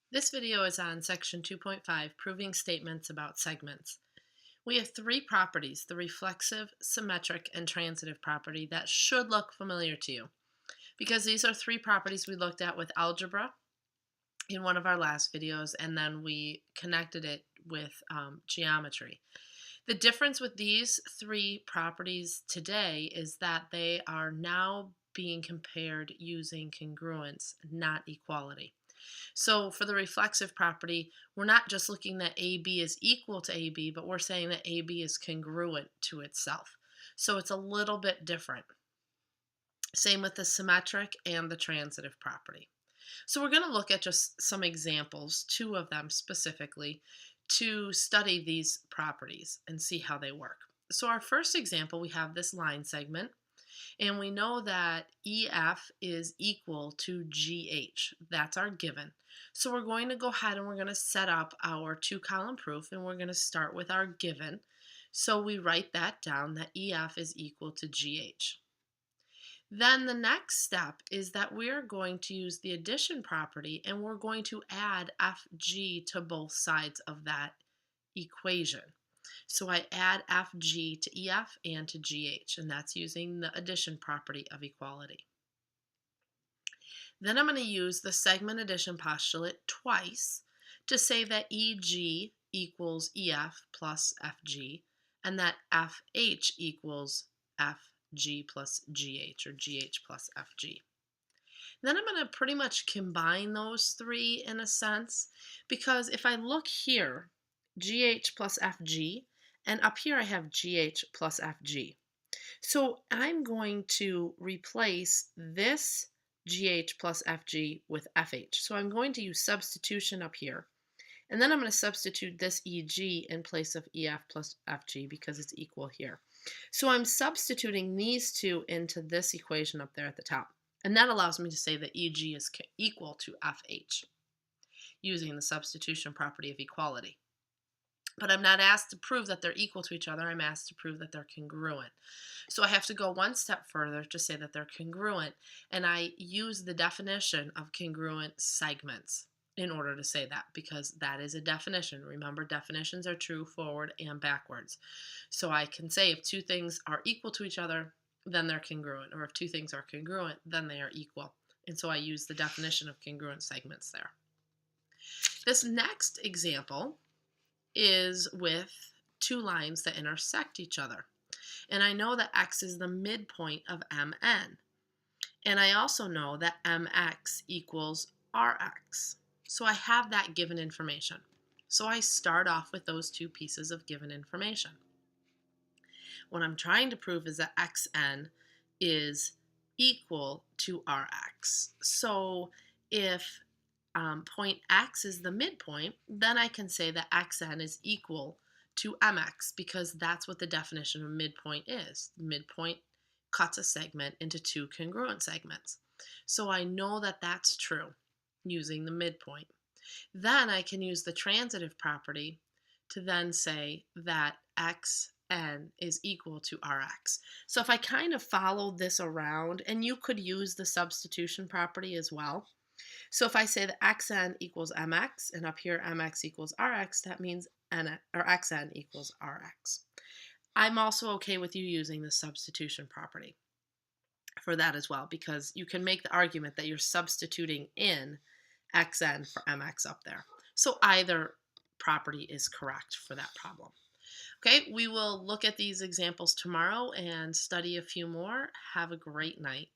This video is on section 2.5, proving statements about segments. We have three properties, the reflexive, symmetric, and transitive property, that should look familiar to you because these are three properties we looked at with algebra in one of our last videos, and then we connected it with geometry. The difference with these three properties today is that they are now being compared using congruence, not equality. So for the reflexive property, we're not just looking that AB is equal to AB, but we're saying that AB is congruent to itself. So it's a little bit different. Same with the symmetric and the transitive property. So we're going to look at just some examples, two of them specifically, to study these properties and see how they work. So our first example, we have this line segment. And we know that EF is equal to GH. That's our given. So we're going to go ahead and we're going to set up our two-column proof, and we're going to start with our given. So we write that down, that EF is equal to GH. Then the next step is that we're going to use the addition property, and we're going to add FG to both sides of that equation. So I add FG to EF and to GH, and that's using the addition property of equality. Then I'm going to use the segment addition postulate twice to say that EG equals EF plus FG, and that FH equals FG plus GH, or GH plus FG. Then I'm going to pretty much combine those three in a sense, because if I look here, GH plus FG, and up here I have GH plus FG. So I'm going to replace this GH plus FG with FH. So I'm going to use substitution up here. And then I'm going to substitute this EG in place of EF plus FG because it's equal here. So I'm substituting these two into this equation up there at the top. And that allows me to say that EG is equal to FH using the substitution property of equality. But I'm not asked to prove that they're equal to each other. I'm asked to prove that they're congruent. So I have to go one step further to say that they're congruent, and I use the definition of congruent segments in order to say that, because that is a definition. Remember, definitions are true forward and backwards. So I can say if two things are equal to each other, then they're congruent, or if two things are congruent, then they are equal. And so I use the definition of congruent segments there. This next example is with two lines that intersect each other. And I know that X is the midpoint of MN. And I also know that MX equals RX. So I have that given information. So I start off with those two pieces of given information. What I'm trying to prove is that XN is equal to RX. So if point X is the midpoint, then I can say that XN is equal to MX, because that's what the definition of midpoint is. Midpoint cuts a segment into two congruent segments. So I know that that's true using the midpoint. Then I can use the transitive property to then say that XN is equal to RX. So if I kind of follow this around, and you could use the substitution property as well. So if I say that XN equals MX, and up here MX equals RX, that means XN equals RX. I'm also okay with you using the substitution property for that as well, because you can make the argument that you're substituting in XN for MX up there. So either property is correct for that problem. Okay, we will look at these examples tomorrow and study a few more. Have a great night.